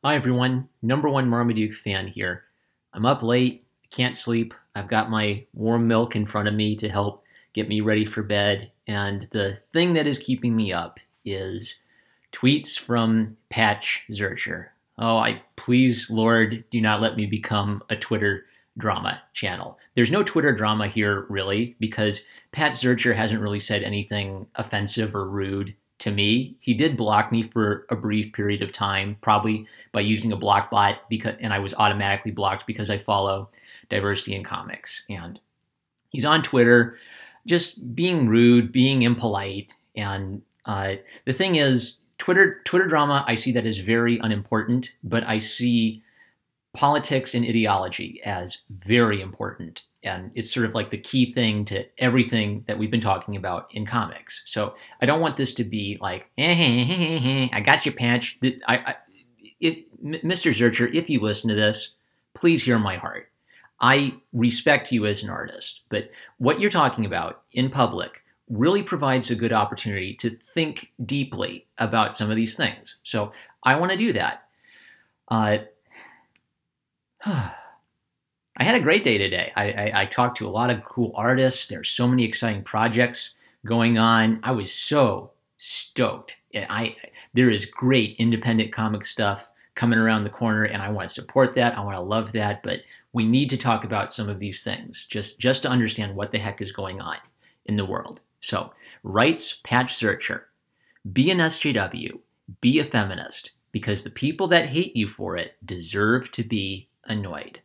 Hi everyone, number one Marmaduke fan here. I'm up late, can't sleep. I've got my warm milk in front of me to help get me ready for bed, and the thing that is keeping me up is tweets from Patch Zurcher. Oh, I please, Lord, do not let me become a Twitter drama channel. There's no Twitter drama here, really, because Pat Zurcher hasn't really said anything offensive or rude to me. He did block me for a brief period of time, probably by using a block bot, and I was automatically blocked because I follow diversity in comics. And he's on Twitter just being rude, being impolite. And the thing is, Twitter drama, I see that as very unimportant, but I see politics and ideology as very important. And it's sort of like the key thing to everything that we've been talking about in comics. So I don't want this to be like, I got you, Patch. Mr. Zurcher, if you listen to this, please hear my heart. I respect you as an artist, but what you're talking about in public really provides a good opportunity to think deeply about some of these things. So I want to do that. I had a great day today. I talked to a lot of cool artists. There's so many exciting projects going on. I was so stoked. There is great independent comic stuff coming around the corner, and I want to support that. I want to love that, but we need to talk about some of these things just to understand what the heck is going on in the world. So, writes Patch Zurcher, be an SJW, be a feminist, because the people that hate you for it deserve to be annoyed.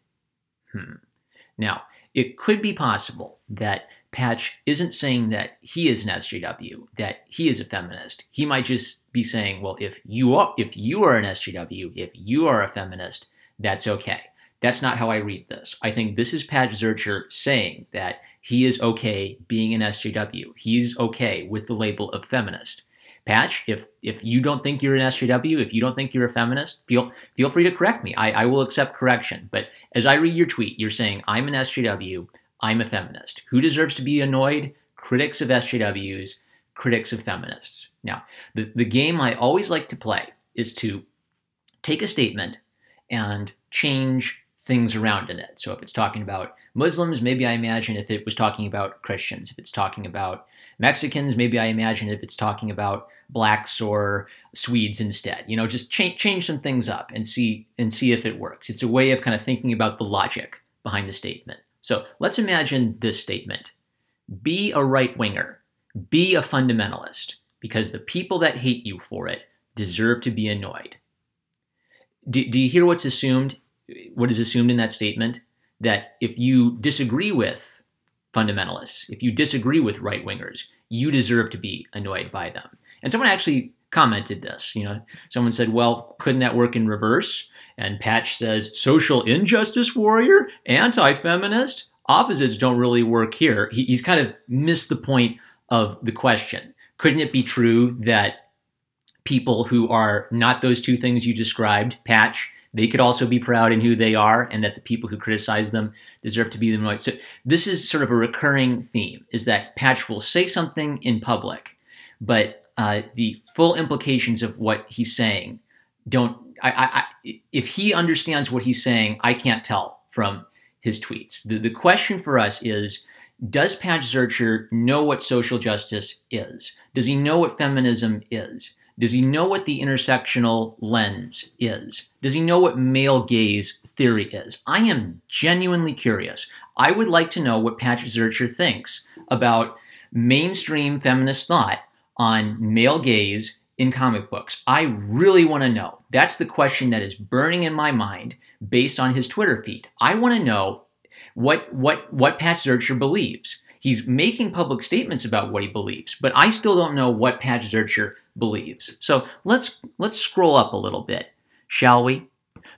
Now, it could be possible that Patch isn't saying that he is an SJW, that he is a feminist. He might just be saying, well, if you are an SJW, if you are a feminist, that's okay. That's not how I read this. I think this is Patch Zurcher saying that he is okay being an SJW. He's okay with the label of feminist. Patch, if you don't think you're an SJW, if you don't think you're a feminist, feel free to correct me. I will accept correction. But as I read your tweet, you're saying, I'm an SJW, I'm a feminist. Who deserves to be annoyed? Critics of SJWs, critics of feminists. Now, the game I always like to play is to take a statement and change things around in it. So if it's talking about Muslims, maybe I imagine if it was talking about Christians. If it's talking about Mexicans, maybe I imagine if it's talking about blacks or Swedes instead. You know, just change some things up and see if it works. It's a way of kind of thinking about the logic behind the statement. So let's imagine this statement. Be a right-winger. Be a fundamentalist, because the people that hate you for it deserve to be annoyed. Do you hear what's assumed? What is assumed in that statement? That if you disagree with fundamentalists, if you disagree with right-wingers, you deserve to be annoyed by them. And someone actually commented this. You know, someone said, well, couldn't that work in reverse? And Patch says, social injustice warrior, anti-feminist, opposites don't really work here. He's kind of missed the point of the question. Couldn't it be true that people who are not those two things you described, Patch, they could also be proud in who they are, and that the people who criticize them deserve to be annoyed? So this is sort of a recurring theme, is that Patch will say something in public, but the full implications of what he's saying don't, if he understands what he's saying, I can't tell from his tweets. The question for us is, does Patch Zurcher know what social justice is? Does he know what feminism is? Does he know what the intersectional lens is? Does he know what male gaze theory is? I am genuinely curious. I would like to know what Patch Zurcher thinks about mainstream feminist thought on male gaze in comic books. I really want to know. That's the question that is burning in my mind based on his Twitter feed. I want to know what Patch Zurcher believes. He's making public statements about what he believes, but I still don't know what Patch Zurcher believes. So let's scroll up a little bit, shall we?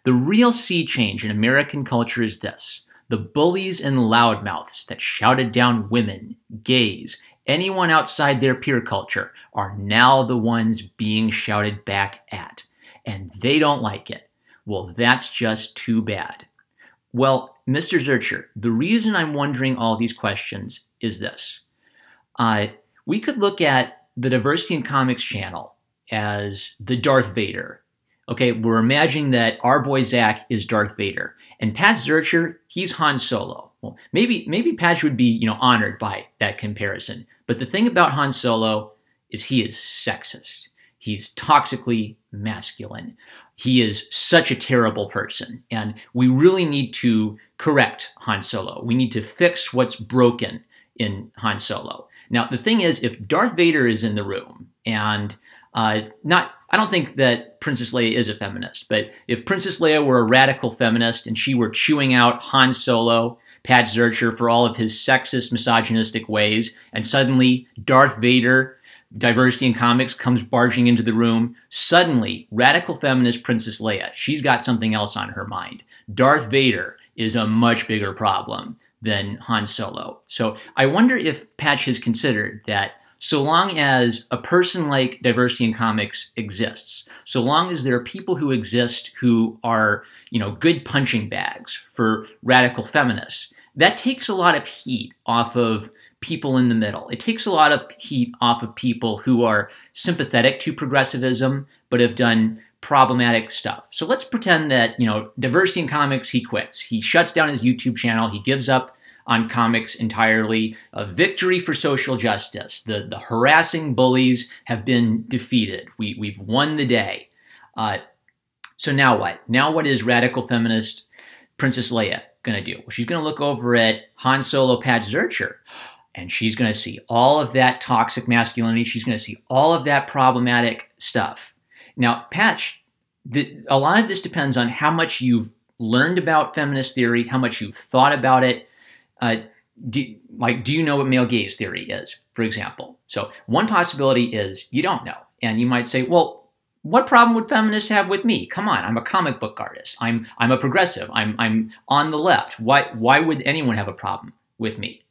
The real sea change in American culture is this. The bullies and loudmouths that shouted down women, gays, anyone outside their peer culture are now the ones being shouted back at. And they don't like it. Well, that's just too bad. Well, Mr. Zurcher, the reason I'm wondering all these questions is this. We could look at the Diversity in Comics channel as the Darth Vader Okay, we're imagining that our boy Zach is Darth Vader, and Pat Zurcher, he's Han Solo. Well, maybe Patch would be, honored by that comparison. But the thing about Han Solo is he is sexist. He's toxically masculine. He is such a terrible person, and we really need to correct Han Solo. We need to fix what's broken in Han Solo. Now, the thing is, if Darth Vader is in the room, and I don't think that Princess Leia is a feminist, but if Princess Leia were a radical feminist and she were chewing out Han Solo, Pat Zurcher, for all of his sexist, misogynistic ways, and suddenly Darth Vader, diversity in comics, comes barging into the room, suddenly radical feminist Princess Leia, she's got something else on her mind. Darth Vader is a much bigger problem than Han Solo. So I wonder if Patch has considered that so long as a person like diversity in comics exists, so long as there are people who exist who are, good punching bags for radical feminists, that takes a lot of heat off of people in the middle. It takes a lot of heat off of people who are sympathetic to progressivism but have done problematic stuff. So let's pretend that, diversity in comics, he quits. He shuts down his YouTube channel. He gives up on comics entirely. A victory for social justice. The harassing bullies have been defeated. We've won the day. So now what? Now what is radical feminist Princess Leia going to do? Well, she's going to look over at Han Solo, Pat Zurcher, and she's going to see all of that toxic masculinity. She's going to see all of that problematic stuff. Now, Patch, a lot of this depends on how much you've learned about feminist theory, how much you've thought about it. Do you know what male gaze theory is, for example? So one possibility is you don't know. And you might say, well, what problem would feminists have with me? Come on, I'm a comic book artist. I'm a progressive. I'm on the left. Why would anyone have a problem with me?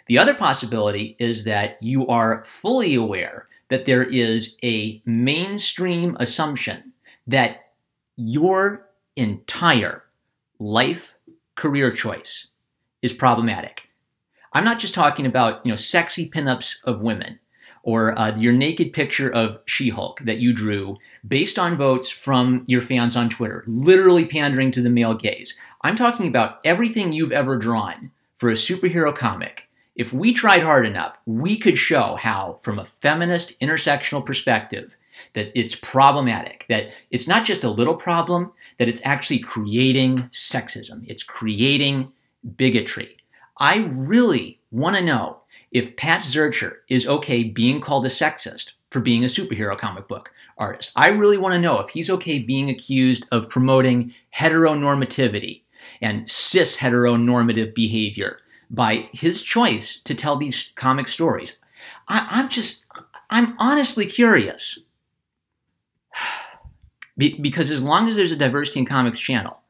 The other possibility is that you are fully aware that there is a mainstream assumption that your entire life career choice is problematic. I'm not just talking about, sexy pinups of women or your naked picture of She-Hulk that you drew based on votes from your fans on Twitter, literally pandering to the male gaze. I'm talking about everything you've ever drawn for a superhero comic. If we tried hard enough, we could show how, from a feminist intersectional perspective, that it's problematic, that it's not just a little problem, that it's actually creating sexism. It's creating bigotry. I really want to know if Pat Zurcher is okay being called a sexist for being a superhero comic book artist. I really want to know if he's okay being accused of promoting heteronormativity and cis heteronormative behavior by his choice to tell these comic stories. I'm honestly curious. Because as long as there's a diversity in comics channel,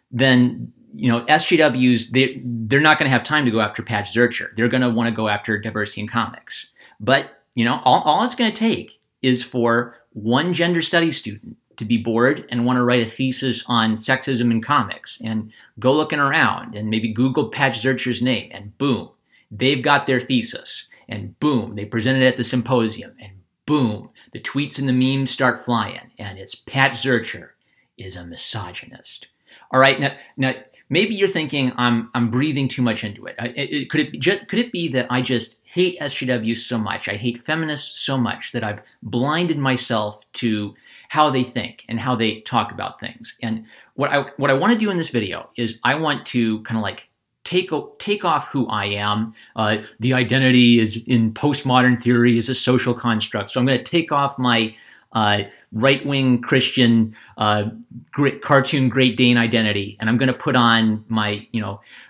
then SJWs, they're not going to have time to go after Patch Zurcher. They're going to want to go after diversity in comics. But all it's going to take is for one gender studies student to be bored and want to write a thesis on sexism in comics and go looking around and maybe Google Patch Zurcher's name, and boom, they've got their thesis. And boom, they present it at the symposium, and boom, the tweets and the memes start flying, and it's Pat Zurcher is a misogynist. All right, now maybe you're thinking I'm breathing too much into it. Could it be that I just hate SJW so much, I hate feminists so much that I've blinded myself to how they think and how they talk about things? And what I want to do in this video is I want to kind of like take off who I am. The identity is in postmodern theory is a social construct. So I'm going to take off my right-wing Christian cartoon Great Dane identity, and I'm going to put on my,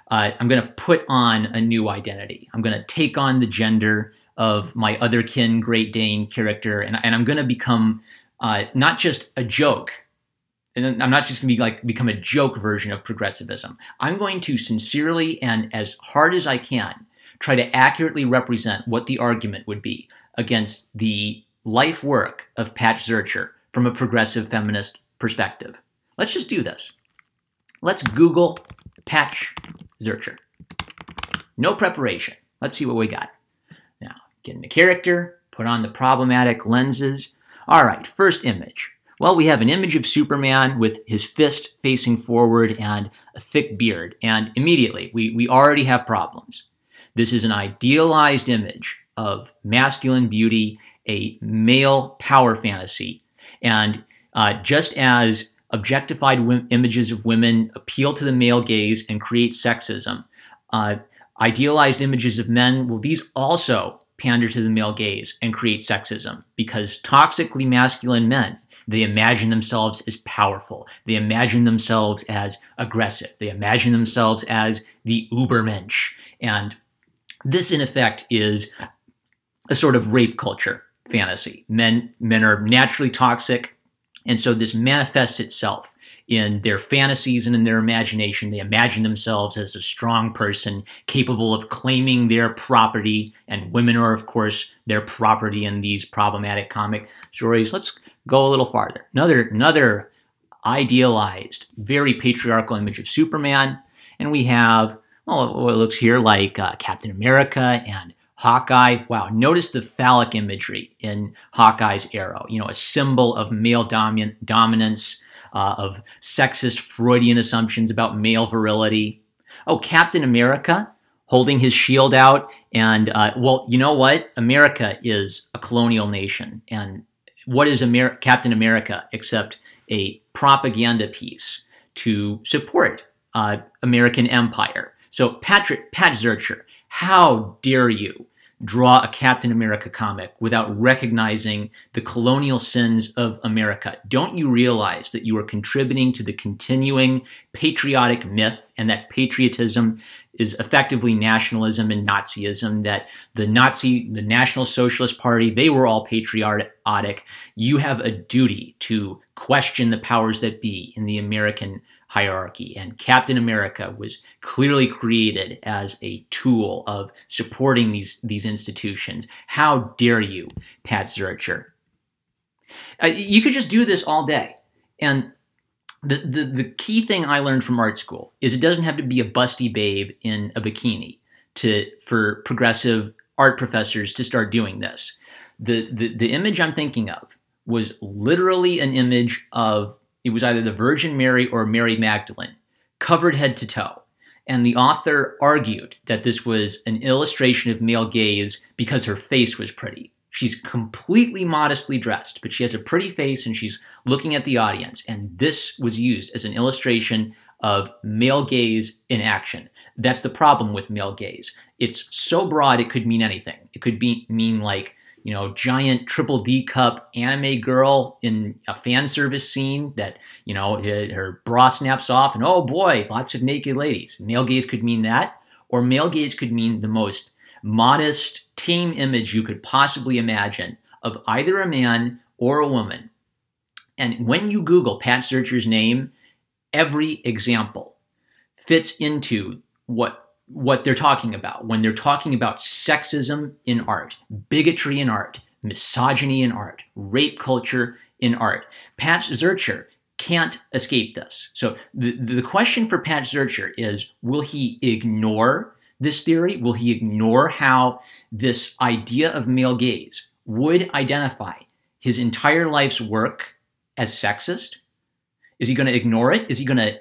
I'm going to put on a new identity. I'm going to take on the gender of my otherkin Great Dane character, and I'm going to become not just a joke. And I'm not just going to become a joke version of progressivism. I'm going to sincerely and as hard as I can try to accurately represent what the argument would be against the life work of Pat Zurcher from a progressive feminist perspective. Let's just do this. Let's Google Patch Zurcher. No preparation. Let's see what we got. Now, get in the character, put on the problematic lenses. All right, first image. Well, we have an image of Superman with his fist facing forward and a thick beard, and immediately we already have problems. This is an idealized image of masculine beauty, a male power fantasy, and just as objectified images of women appeal to the male gaze and create sexism, idealized images of men, well, these also pander to the male gaze and create sexism, because toxically masculine men, they imagine themselves as powerful. They imagine themselves as aggressive. They imagine themselves as the Ubermensch. And this, in effect, is a sort of rape culture fantasy. Men are naturally toxic, and so this manifests itself in their fantasies and in their imagination. They imagine themselves as a strong person capable of claiming their property, and women are, of course, their property in these problematic comic stories. Let's go a little farther. Another idealized, very patriarchal image of Superman, and we have, well, what looks here like Captain America and Hawkeye. Wow, notice the phallic imagery in Hawkeye's arrow. You know, a symbol of male dominance, of sexist Freudian assumptions about male virility. Oh, Captain America holding his shield out. And, well, you know what? America is a colonial nation. And what is Captain America except a propaganda piece to support American empire? So Pat Zurcher, how dare you draw a Captain America comic without recognizing the colonial sins of America? Don't you realize that you are contributing to the continuing patriotic myth, and that patriotism is effectively nationalism and Nazism, that the National Socialist Party, they were all patriotic. You have a duty to question the powers that be in the American hierarchy, and Captain America was clearly created as a tool of supporting these institutions. How dare you, Pat Zurcher? You could just do this all day. And the key thing I learned from art school is it doesn't have to be a busty babe in a bikini for progressive art professors to start doing this. The image I'm thinking of was literally an image of, it was either the Virgin Mary or Mary Magdalene, covered head to toe. And the author argued that this was an illustration of male gaze because her face was pretty. She's completely modestly dressed, but she has a pretty face and she's looking at the audience. And this was used as an illustration of male gaze in action. That's the problem with male gaze. It's so broad it could mean anything. It could mean like, you know, giant triple D cup anime girl in a fan service scene that, you know, her bra snaps off and, oh boy, lots of naked ladies. Male gaze could mean that, or male gaze could mean the most modest, tame image you could possibly imagine of either a man or a woman. And when you Google Pat Zurcher's name, every example fits into what they're talking about when they're talking about sexism in art, bigotry in art, misogyny in art, rape culture in art. Pat Zurcher can't escape this. So the question for Pat Zurcher is, will he ignore this theory? Will he ignore how this idea of male gaze would identify his entire life's work as sexist? Is he going to ignore it? Is he going to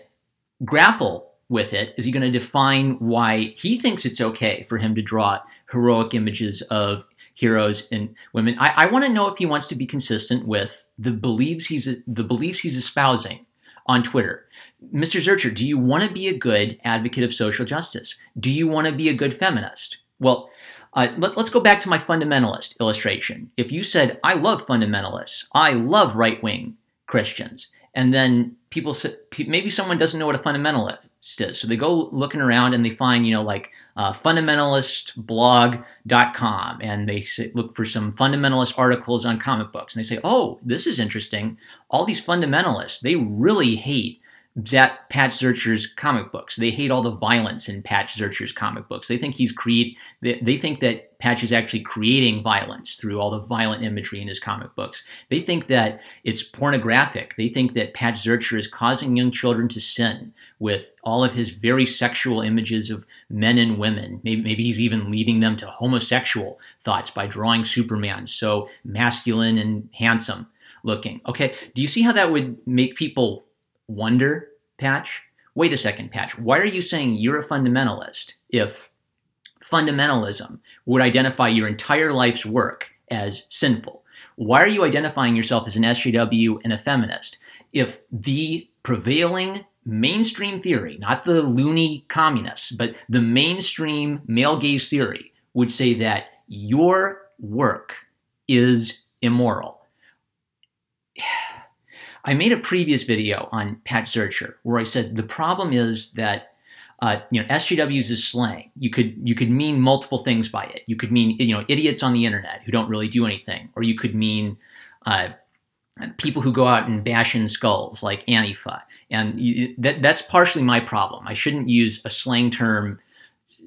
grapple with it? Is he going to define why he thinks it's okay for him to draw heroic images of heroes and women? I want to know if he wants to be consistent with the beliefs he's espousing on Twitter. Mr. Zurcher, do you want to be a good advocate of social justice? Do you want to be a good feminist? Well, let's go back to my fundamentalist illustration. If you said, I love fundamentalists, I love right-wing Christians, and then people say, maybe someone doesn't know what a fundamentalist is, so they go looking around and they find, you know, like fundamentalistblog.com, and they look for some fundamentalist articles on comic books, and they say, oh, this is interesting. All these fundamentalists, they really hate Pat Zurcher's comic books. They hate all the violence in Pat Zurcher's comic books. They think they think that Patch is actually creating violence through all the violent imagery in his comic books. They think that it's pornographic. They think that Pat Zurcher is causing young children to sin with all of his very sexual images of men and women. Maybe he's even leading them to homosexual thoughts by drawing Superman so masculine and handsome. looking. Okay, do you see how that would make people wonder, Patch? Wait a second, Patch. Why are you saying you're a fundamentalist if fundamentalism would identify your entire life's work as sinful? Why are you identifying yourself as an SJW and a feminist if the prevailing mainstream theory, not the loony communists, but the mainstream male gaze theory would say that your work is immoral? I made a previous video on Pat Zurcher where I said the problem is that SJWs is slang. You could mean multiple things by it. You could mean idiots on the internet who don't really do anything, or you could mean people who go out and bash in skulls like Antifa. And that's partially my problem. I shouldn't use a slang term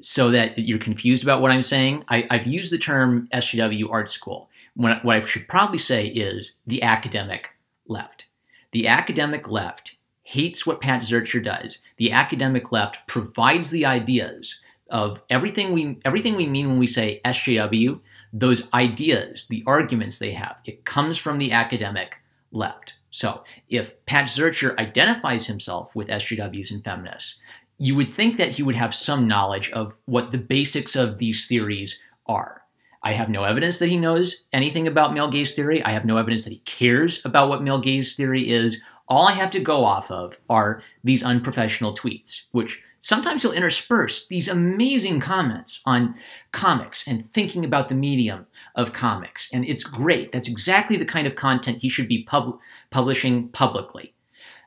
so that you're confused about what I'm saying. I've used the term SJW art school. What I should probably say is the academic left. The academic left hates what Pat Zurcher does. The academic left provides the ideas of everything we mean when we say SJW. Those ideas, the arguments they have, it comes from the academic left. So if Pat Zurcher identifies himself with SJWs and feminists, you would think that he would have some knowledge of what the basics of these theories are. I have no evidence that he knows anything about male gaze theory. I have no evidence that he cares about what male gaze theory is. All I have to go off of are these unprofessional tweets, which sometimes he'll intersperse these amazing comments on comics and thinking about the medium of comics. And it's great. That's exactly the kind of content he should be publishing publicly.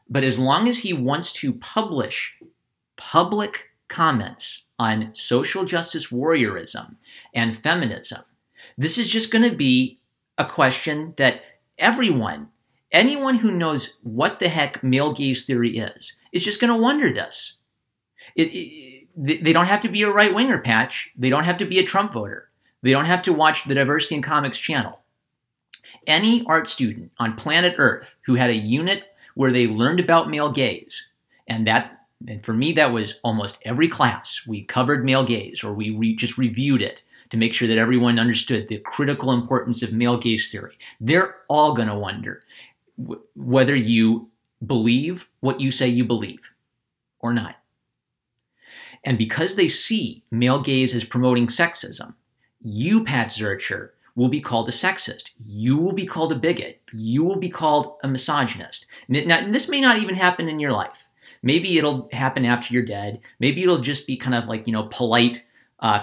But as long as he wants to publish public comments on social justice warriorism and feminism, this is just going to be a question that anyone who knows what the heck male gaze theory is just going to wonder this. They don't have to be a right-winger, Patch. They don't have to be a Trump voter. They don't have to watch the Diversity in Comics channel. Any art student on planet Earth who had a unit where they learned about male gaze, and for me that was almost every class. We covered male gaze, or we just reviewed it to make sure that everyone understood the critical importance of male gaze theory. They're all going to wonder whether you believe what you say you believe or not. And because they see male gaze as promoting sexism, you, Pat Zurcher, will be called a sexist. You will be called a bigot. You will be called a misogynist. Now, this may not even happen in your life. Maybe it'll happen after you're dead. Maybe it'll just be kind of like, polite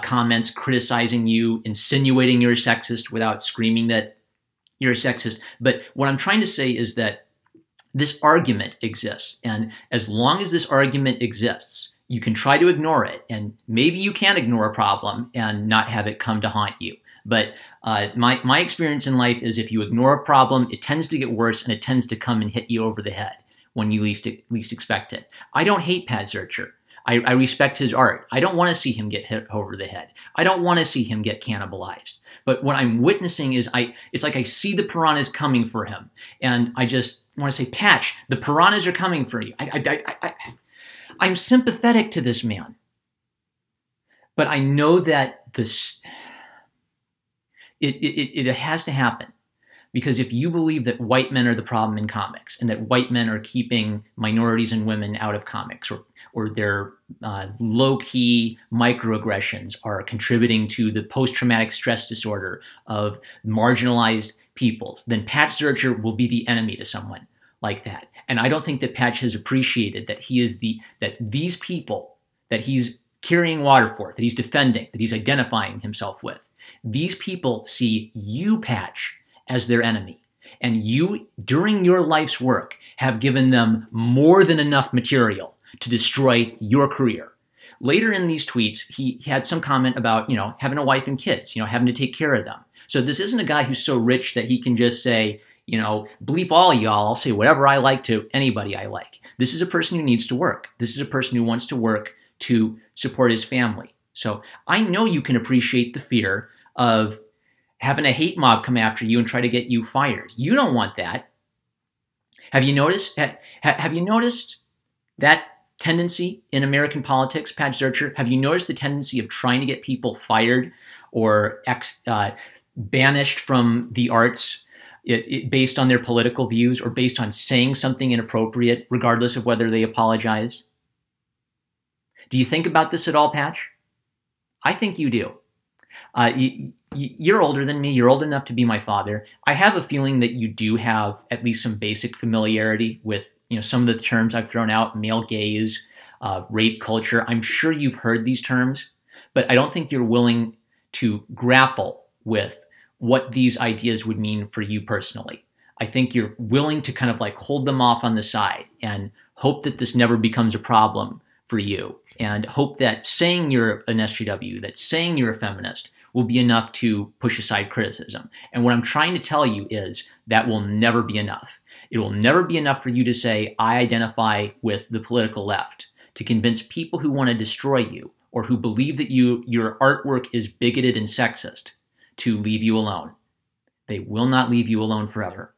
comments criticizing you, insinuating you're a sexist without screaming that you're a sexist. But what I'm trying to say is that this argument exists. And as long as this argument exists, you can try to ignore it. And maybe you can ignore a problem and not have it come to haunt you. But my experience in life is if you ignore a problem, it tends to get worse and it tends to come and hit you over the head when you least expect it. I don't hate Pat Zurcher. I respect his art. I don't want to see him get hit over the head. I don't want to see him get cannibalized. But what I'm witnessing is it's like I see the piranhas coming for him. And I just want to say, Patch, the piranhas are coming for you. I'm sympathetic to this man. But I know that it has to happen. Because if you believe that white men are the problem in comics and that white men are keeping minorities and women out of comics, or their low-key microaggressions are contributing to the post-traumatic stress disorder of marginalized peoples, then Pat Zurcher will be the enemy to someone like that. And I don't think that Patch has appreciated that that these people that he's carrying water for, that he's defending, that he's identifying himself with, these people see you, Patch, as their enemy. And you, during your life's work, have given them more than enough material to destroy your career. Later in these tweets, he had some comment about, having a wife and kids, having to take care of them. So this isn't a guy who's so rich that he can just say, bleep all y'all, I'll say whatever I like to anybody I like. This is a person who needs to work. This is a person who wants to work to support his family. So I know you can appreciate the fear of having a hate mob come after you and try to get you fired. You don't want that. Have you noticed? Have you noticed that tendency in American politics, Pat Zurcher? Have you noticed the tendency of trying to get people fired or banished from the arts based on their political views or based on saying something inappropriate, regardless of whether they apologized? Do you think about this at all, Patch? I think you do. You're older than me. You're old enough to be my father. I have a feeling that you do have at least some basic familiarity with, some of the terms I've thrown out: male gaze, rape culture. I'm sure you've heard these terms, but I don't think you're willing to grapple with what these ideas would mean for you personally. I think you're willing to kind of like hold them off on the side and hope that this never becomes a problem for you, and hope that saying you're an SJW, that saying you're a feminist will be enough to push aside criticism. And what I'm trying to tell you is that will never be enough. It will never be enough for you to say, I identify with the political left, to convince people who want to destroy you or who believe that your artwork is bigoted and sexist to leave you alone. They will not leave you alone forever.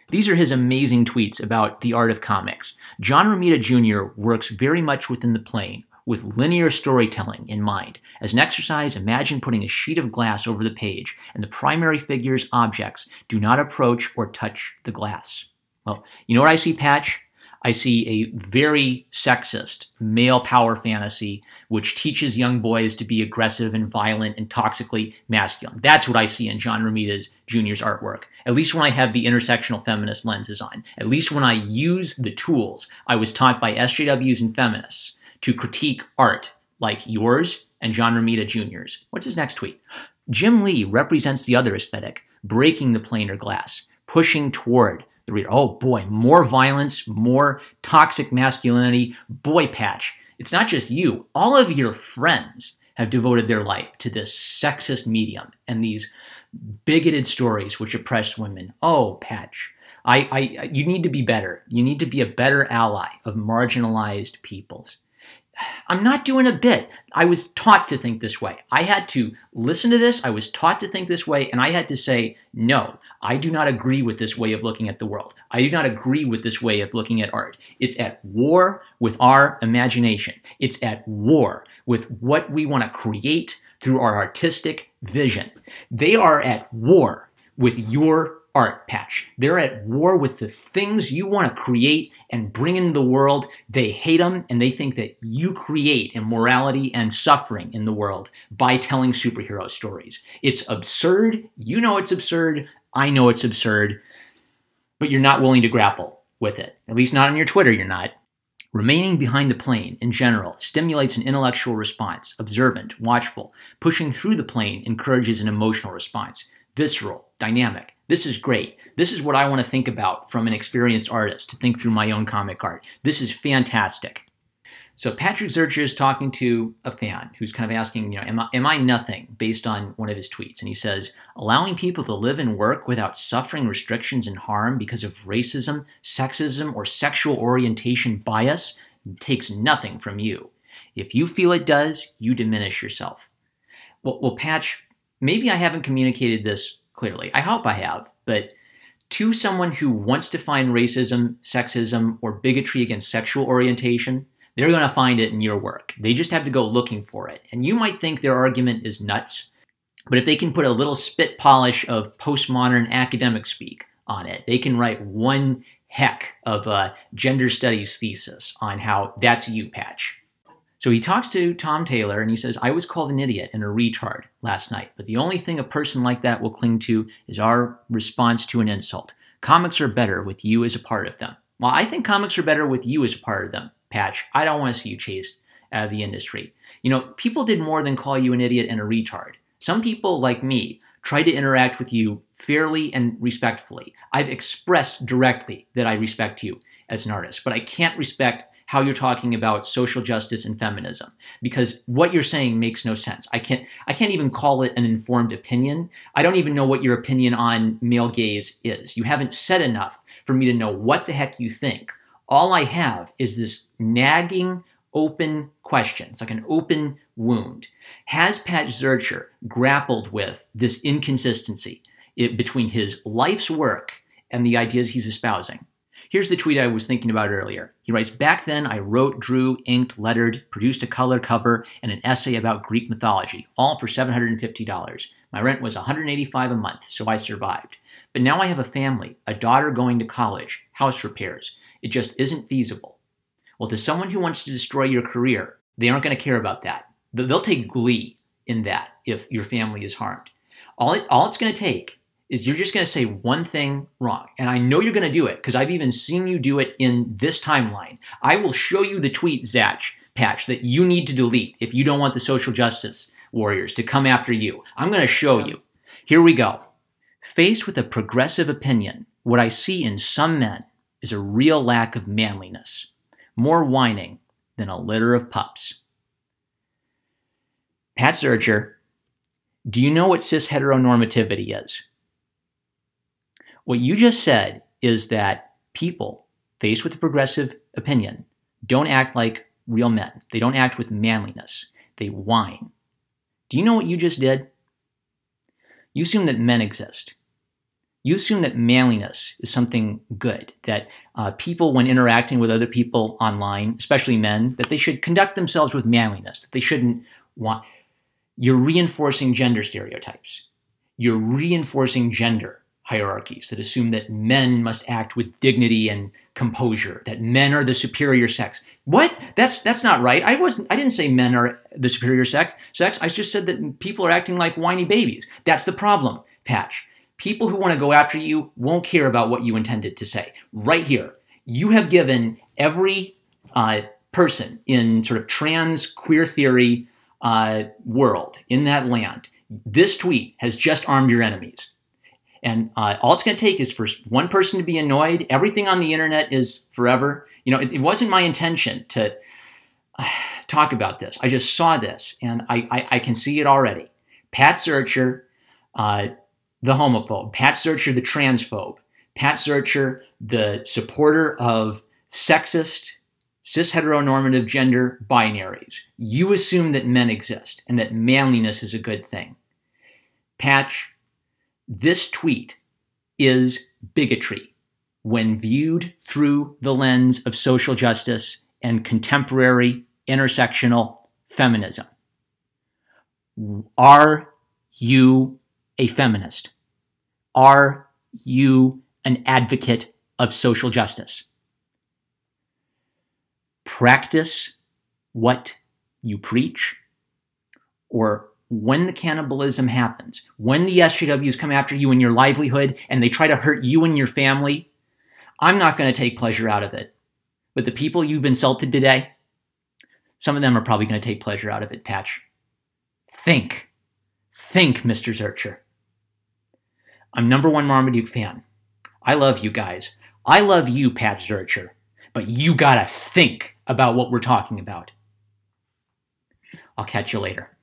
These are his amazing tweets about the art of comics. John Romita Jr. works very much within the plane, with linear storytelling in mind. As an exercise, imagine putting a sheet of glass over the page, and the primary figure's objects do not approach or touch the glass. Well, you know what I see, Patch? I see a very sexist male power fantasy which teaches young boys to be aggressive and violent and toxically masculine. That's what I see in John Romita Jr.'s artwork, at least when I have the intersectional feminist lenses on, at least when I use the tools I was taught by SJWs and feminists to critique art like yours and John Romita Jr.'s. What's his next tweet? Jim Lee represents the other aesthetic, breaking the planar glass, pushing toward the reader. Oh boy, more violence, more toxic masculinity. Boy, Patch, it's not just you. All of your friends have devoted their life to this sexist medium and these bigoted stories which oppress women. Oh, Patch, you need to be better. You need to be a better ally of marginalized peoples. I'm not doing a bit. I was taught to think this way. I had to listen to this. I was taught to think this way, and I had to say, no, I do not agree with this way of looking at the world. I do not agree with this way of looking at art. It's at war with our imagination. It's at war with what we want to create through our artistic vision. They are at war with your art, Patch. They're at war with the things you want to create and bring into the world. They hate them, and they think that you create immorality and suffering in the world by telling superhero stories. It's absurd. You know it's absurd. I know it's absurd. But you're not willing to grapple with it. At least not on your Twitter, you're not. Remaining behind the plane, in general, stimulates an intellectual response, observant, watchful. Pushing through the plane encourages an emotional response, visceral, dynamic. This is great. This is what I want to think about from an experienced artist, to think through my own comic art. This is fantastic. So Patrick Zurcher is talking to a fan who's kind of asking, am I nothing, based on one of his tweets. And he says, allowing people to live and work without suffering restrictions and harm because of racism, sexism, or sexual orientation bias takes nothing from you. If you feel it does, you diminish yourself. Well, Patch, maybe I haven't communicated this clearly. I hope I have, but to someone who wants to find racism, sexism, or bigotry against sexual orientation, they're going to find it in your work. They just have to go looking for it. And you might think their argument is nuts, but if they can put a little spit polish of postmodern academic speak on it, they can write one heck of a gender studies thesis on how that's you, Patch. So he talks to Tom Taylor and he says, I was called an idiot and a retard last night, but the only thing a person like that will cling to is our response to an insult. Comics are better with you as a part of them. Well, I think comics are better with you as a part of them, Patch. I don't want to see you chased out of the industry. People did more than call you an idiot and a retard. Some people, like me, try to interact with you fairly and respectfully. I've expressed directly that I respect you as an artist, but I can't respect how you're talking about social justice and feminism, because what you're saying makes no sense. I can't even call it an informed opinion. I don't even know what your opinion on male gaze is. You haven't said enough for me to know what the heck you think. All I have is this nagging, open question. It's like an open wound. Has Pat Zurcher grappled with this inconsistency between his life's work and the ideas he's espousing? Here's the tweet I was thinking about earlier. He writes, back then I wrote, drew, inked, lettered, produced a color cover, and an essay about Greek mythology, all for $750. My rent was $185 a month, so I survived. But now I have a family, a daughter going to college, house repairs. It just isn't feasible. Well, to someone who wants to destroy your career, they aren't going to care about that. They'll take glee in that if your family is harmed. All it's going to take is you're just going to say one thing wrong. And I know you're going to do it because I've even seen you do it in this timeline. I will show you the tweet, Zach Patch, that you need to delete if you don't want the social justice warriors to come after you. I'm going to show you. Here we go. Faced with a progressive opinion, what I see in some men is a real lack of manliness, more whining than a litter of pups. Pat Zurcher, do you know what cis heteronormativity is? What you just said is that people faced with a progressive opinion don't act like real men. They don't act with manliness. They whine. Do you know what you just did? You assume that men exist. You assume that manliness is something good, that people, when interacting with other people online, especially men, that they should conduct themselves with manliness, that they shouldn't want. You're reinforcing gender stereotypes. You're reinforcing gender hierarchies that assume that men must act with dignity and composure, that men are the superior sex. What? That's not right. I didn't say men are the superior sex. I just said that people are acting like whiny babies. That's the problem, Patch. People who want to go after you won't care about what you intended to say. Right here, you have given every person in sort of trans queer theory world in that land, this tweet has just armed your enemies. And all it's going to take is for one person to be annoyed. Everything on the internet is forever. You know, it wasn't my intention to talk about this. I just saw this, and I can see it already. Pat Zurcher, the homophobe. Pat Zurcher, the transphobe. Pat Zurcher, the supporter of sexist, cis heteronormative gender binaries. You assume that men exist and that manliness is a good thing. Patch, this tweet is bigotry when viewed through the lens of social justice and contemporary intersectional feminism. Are you a feminist? Are you an advocate of social justice? Practice what you preach, or when the cannibalism happens, when the SJWs come after you and your livelihood and they try to hurt you and your family, I'm not going to take pleasure out of it. But the people you've insulted today, some of them are probably going to take pleasure out of it, Patch. Think, Mr. Zurcher. I'm #1 Marmaduke fan. I love you guys. I love you, Pat Zurcher. But you gotta think about what we're talking about. I'll catch you later.